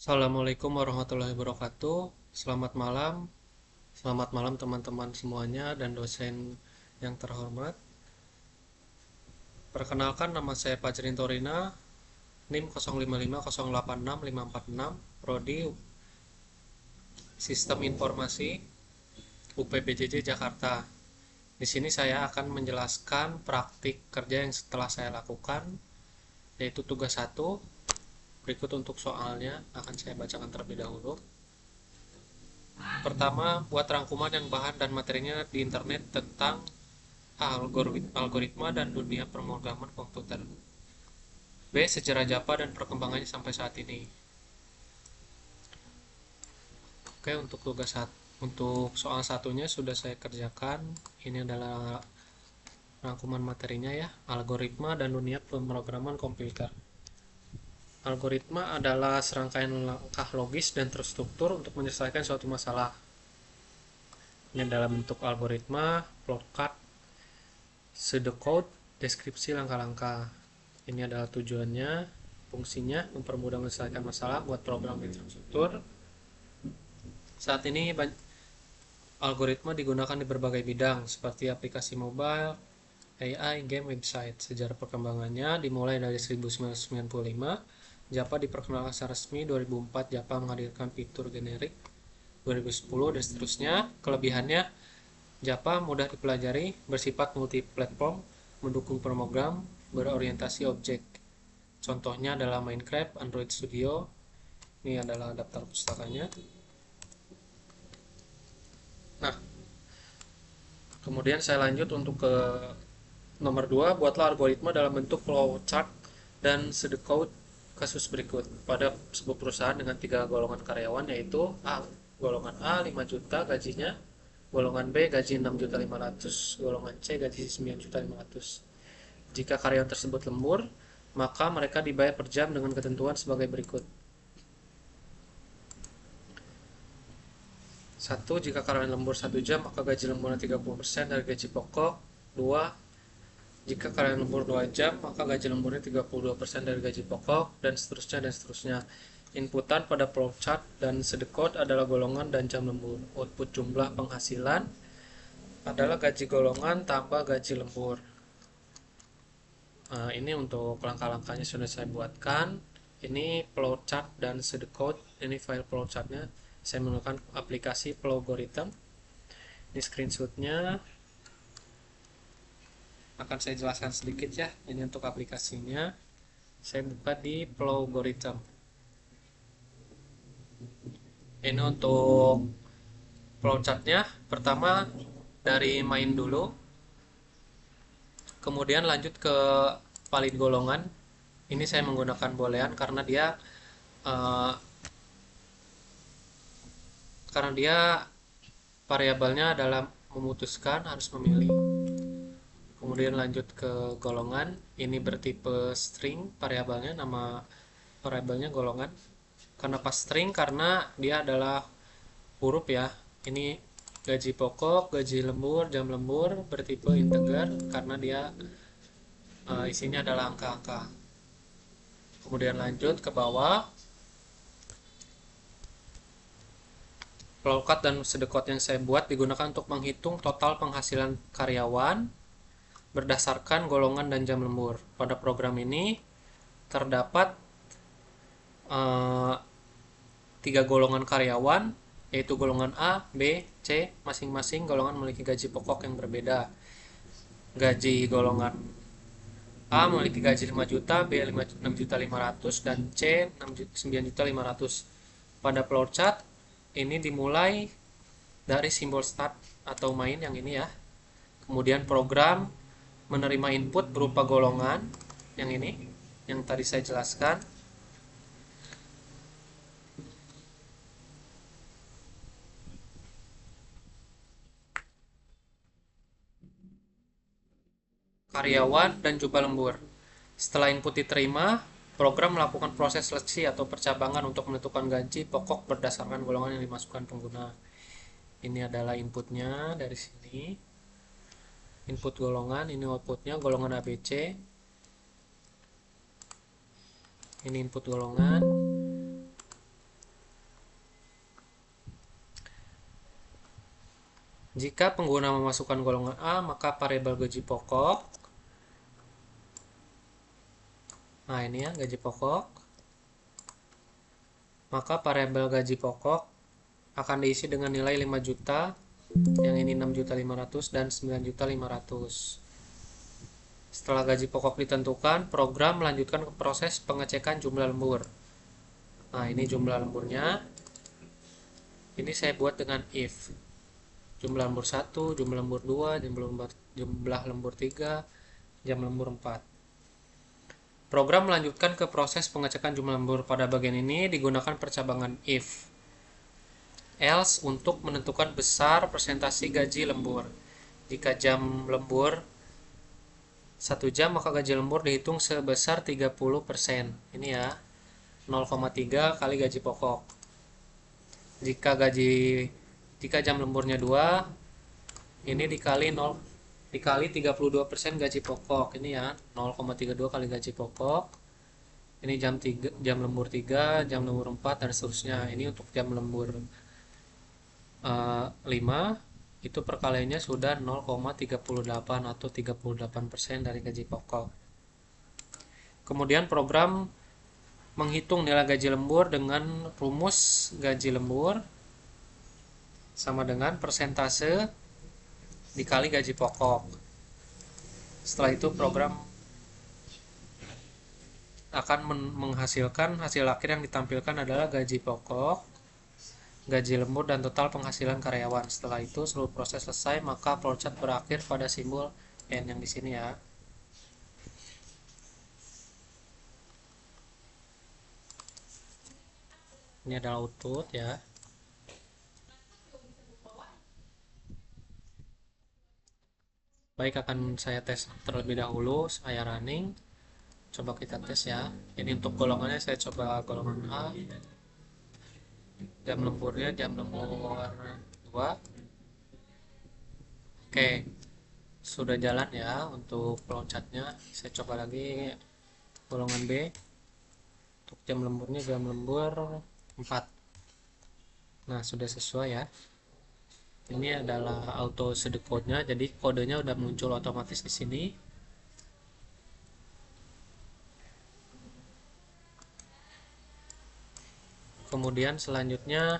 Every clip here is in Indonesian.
Assalamualaikum warahmatullahi wabarakatuh. Selamat malam. Selamat malam teman-teman semuanya dan dosen yang terhormat. Perkenalkan, nama saya Fajrin Torina, NIM 0550865546, Prodi Sistem Informasi UPBJJ Jakarta. Di sini saya akan menjelaskan praktik kerja yang setelah saya lakukan, yaitu tugas 1. Berikut untuk soalnya akan saya bacakan terlebih dahulu. Pertama, buat rangkuman yang bahan dan materinya di internet tentang algoritma dan dunia pemrograman komputer. B. Sejarah Java dan perkembangannya sampai saat ini. Oke, untuk soal satunya sudah saya kerjakan. Ini adalah rangkuman materinya ya, algoritma dan dunia pemrograman komputer. Algoritma adalah serangkaian langkah logis dan terstruktur untuk menyelesaikan suatu masalah. Ini dalam bentuk algoritma, flowchart, pseudocode, deskripsi langkah-langkah. Ini adalah tujuannya, fungsinya mempermudah menyelesaikan masalah buat program infrastruktur. Saat ini algoritma digunakan di berbagai bidang seperti aplikasi mobile, AI, game, website. Sejarah perkembangannya dimulai dari 1995. Java diperkenalkan secara resmi 2004. Java menghadirkan fitur generik 2010 dan seterusnya. Kelebihannya, Java mudah dipelajari, bersifat multi-platform, mendukung program, berorientasi objek. Contohnya adalah Minecraft, Android Studio. Ini adalah daftar pustakanya. Nah, kemudian saya lanjut untuk ke nomor 2. Buatlah algoritma dalam bentuk flowchart dan pseudocode kasus berikut. Pada sebuah perusahaan dengan 3 golongan karyawan, yaitu A. Golongan A 5 juta gajinya, golongan B gaji 6.500.000, golongan C gaji 9.500.000. Jika karyawan tersebut lembur, maka mereka dibayar per jam dengan ketentuan sebagai berikut. 1. Jika karyawan lembur 1 jam, maka gaji lemburnya 30% dari gaji pokok. 2. Jika karyawan lembur 2 jam, maka gaji lemburnya 32% dari gaji pokok, dan seterusnya dan seterusnya. Inputan pada flowchart dan pseudocode adalah golongan dan jam lembur. Output jumlah penghasilan adalah gaji golongan tambah gaji lembur. Ini untuk langkah-langkahnya sudah saya buatkan. Ini flowchart dan pseudocode. Ini file flowchartnya. Saya menggunakan aplikasi Flowgorithm. Ini screenshotnya. Akan saya jelaskan sedikit ya. Ini untuk aplikasinya. Saya buka di Flowgorithm. Ini untuk flowchartnya. Pertama dari main dulu, kemudian lanjut ke valid golongan. Ini saya menggunakan boolean karena dia variabelnya adalah memutuskan, harus memilih. Kemudian lanjut ke golongan. Ini bertipe string variabelnya, nama variabelnya golongan. Kenapa string? Karena dia adalah huruf ya. Ini gaji pokok, gaji lembur, jam lembur, bertipe integer karena dia isinya adalah angka-angka. Kemudian lanjut ke bawah. Flowchart dan pseudocode yang saya buat digunakan untuk menghitung total penghasilan karyawan berdasarkan golongan dan jam lembur. Pada program ini terdapat 3 golongan karyawan, yaitu golongan A, B, C. Masing-masing golongan memiliki gaji pokok yang berbeda. Gaji golongan A memiliki gaji 5 juta, B 6.500.000, dan C 9.500.000. Pada flowchart ini dimulai dari simbol start atau main yang ini ya. Kemudian program menerima input berupa golongan yang ini, yang tadi saya jelaskan. Karyawan dan jumlah lembur. Setelah input diterima, program melakukan proses seleksi atau percabangan untuk menentukan gaji pokok berdasarkan golongan yang dimasukkan pengguna. Ini adalah inputnya dari sini. Input golongan, ini outputnya golongan ABC. Ini input golongan. Jika pengguna memasukkan golongan A, maka variabel gaji pokok, nah ini ya gaji pokok, maka variabel gaji pokok akan diisi dengan nilai 5 juta, yang ini 6.500.000 dan 9.500.000. Setelah gaji pokok ditentukan, program melanjutkan ke proses pengecekan jumlah lembur. Nah, ini jumlah lemburnya. Ini saya buat dengan if. Jumlah lembur 1, jumlah lembur 2, jumlah lembur 3, jam lembur 4. Program melanjutkan ke proses pengecekan jumlah lembur. Pada bagian ini digunakan percabangan if. Else untuk menentukan besar persentase gaji lembur. Jika jam lembur 1 jam, maka gaji lembur dihitung sebesar 30%. Ini ya, 0,3 kali gaji pokok. Jika jam lemburnya 2, ini dikali 32% gaji pokok. Ini ya, 0,32 kali gaji pokok. Ini jam lembur 3, jam lembur 4 dan seterusnya. Ini untuk jam lembur 5, itu perkaliannya sudah 0,38 atau 38% dari gaji pokok. Kemudian program menghitung nilai gaji lembur dengan rumus gaji lembur sama dengan persentase dikali gaji pokok. Setelah itu program akan menghasilkan hasil akhir yang ditampilkan adalah gaji pokok, gaji lembur, dan total penghasilan karyawan. Setelah itu seluruh proses selesai, maka flowchart berakhir pada simbol N yang di sini ya. Ini adalah output ya. Baik, akan saya tes terlebih dahulu. Saya running. Coba kita tes ya. Ini untuk golongannya saya coba golongan A. Jam lemburnya jam lembur 2. Oke, sudah jalan ya untuk flowchartnya. Saya coba lagi golongan B. Untuk jam lemburnya jam lembur 4. Nah, sudah sesuai ya. Ini adalah auto sedekode-nya, jadi kodenya udah muncul otomatis di sini. Kemudian selanjutnya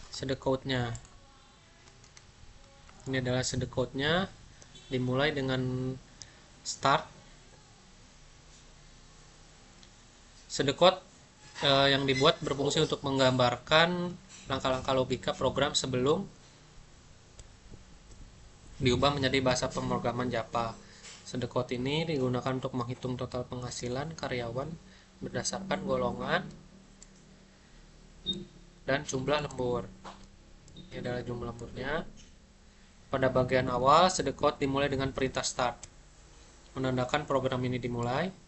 sedekode-nya. Ini adalah sedekode-nya, dimulai dengan start. Sedekode yang dibuat berfungsi untuk menggambarkan langkah-langkah logika program sebelum diubah menjadi bahasa pemrograman Java. Sedekode ini digunakan untuk menghitung total penghasilan karyawan berdasarkan golongan dan jumlah lembur. Ini adalah jumlah lemburnya. Pada bagian awal, sedekode dimulai dengan perintah start, menandakan program ini dimulai.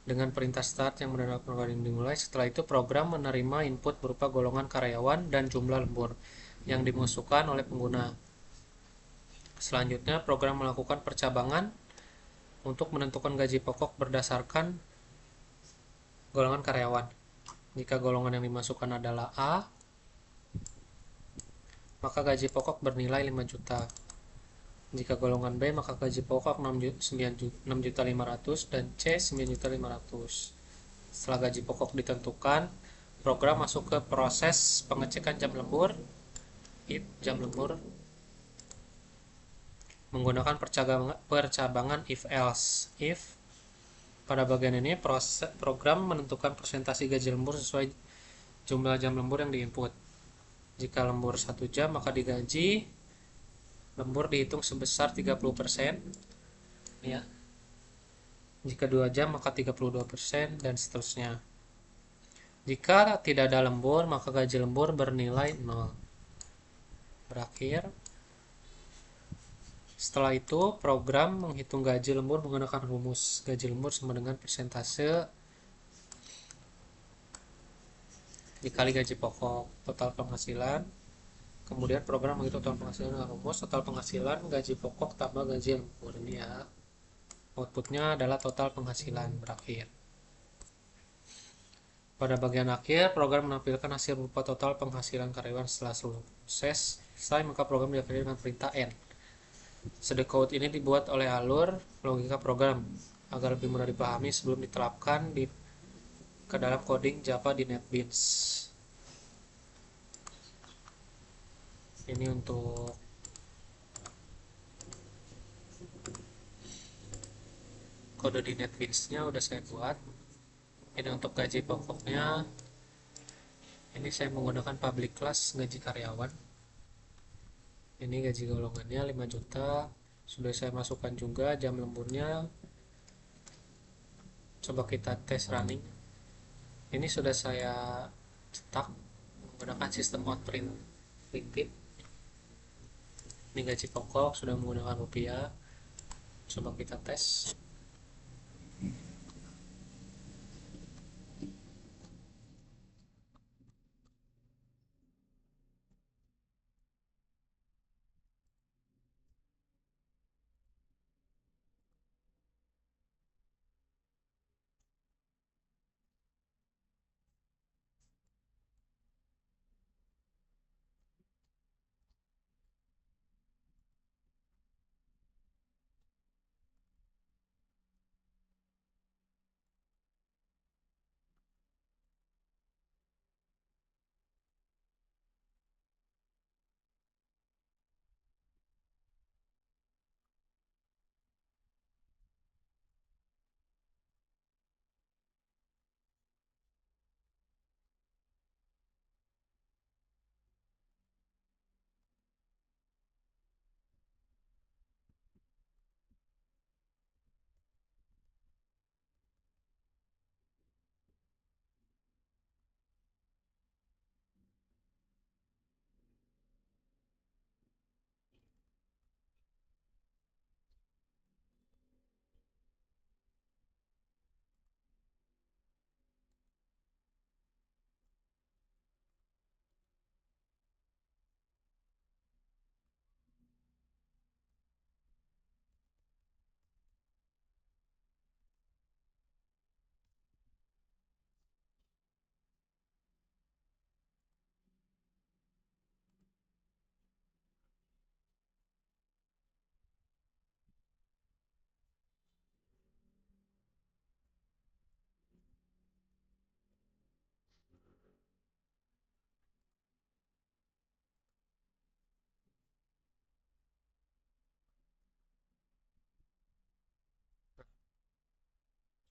Dengan perintah start yang menandakan program ini dimulai, setelah itu program menerima input berupa golongan karyawan dan jumlah lembur yang dimasukkan oleh pengguna. Selanjutnya, program melakukan percabangan untuk menentukan gaji pokok berdasarkan golongan karyawan. Jika golongan yang dimasukkan adalah A, maka gaji pokok bernilai 5 juta. Jika golongan B, maka gaji pokok 6.500.000 dan C 9.500.000. Setelah gaji pokok ditentukan, program masuk ke proses pengecekan jam lembur, if jam lembur, menggunakan percabangan if else. If pada bagian ini program menentukan persentase gaji lembur sesuai jumlah jam lembur yang diinput. Jika lembur 1 jam, maka digaji lembur dihitung sebesar 30% ya. Jika 2 jam, maka 32% dan seterusnya. Jika tidak ada lembur, maka gaji lembur bernilai 0. Berakhir. Setelah itu, program menghitung gaji lembur menggunakan rumus gaji lembur sama dengan persentase dikali gaji pokok total penghasilan. Kemudian program menghitung total penghasilan dengan rumus total penghasilan gaji pokok tambah gaji lembur. Ini ya, outputnya adalah total penghasilan. Berakhir. Pada bagian akhir, program menampilkan hasil berupa total penghasilan karyawan setelah selesai, maka program diakhiri dengan perintah N. Code ini dibuat oleh alur logika program agar lebih mudah dipahami sebelum diterapkan ke dalam coding Java di NetBeans. Ini untuk kode di NetBeans-nya udah saya buat. Ini untuk gaji pokoknya. Ini saya menggunakan public class gaji karyawan. Ini gaji golongannya 5 juta. Sudah saya masukkan juga jam lemburnya. Coba kita tes running. Ini sudah saya cetak menggunakan sistem outprint repeat. Ini gaji pokok sudah menggunakan rupiah. Coba kita tes.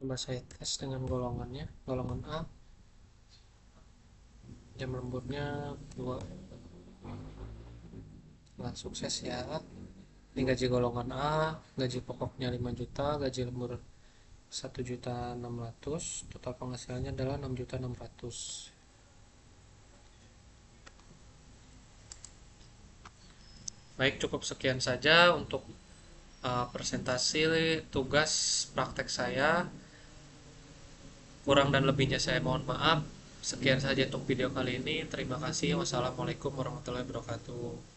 Coba saya tes dengan golongannya. Golongan A, jam lemburnya 2. Nah, sukses ya. Ini gaji golongan A, gaji pokoknya 5 juta, gaji lembur 1.600.000, total penghasilannya adalah 6.600.000. Baik, cukup sekian saja untuk presentasi tugas praktek saya. Kurang dan lebihnya saya mohon maaf. Sekian saja untuk video kali ini. Terima kasih. Wassalamualaikum warahmatullahi wabarakatuh.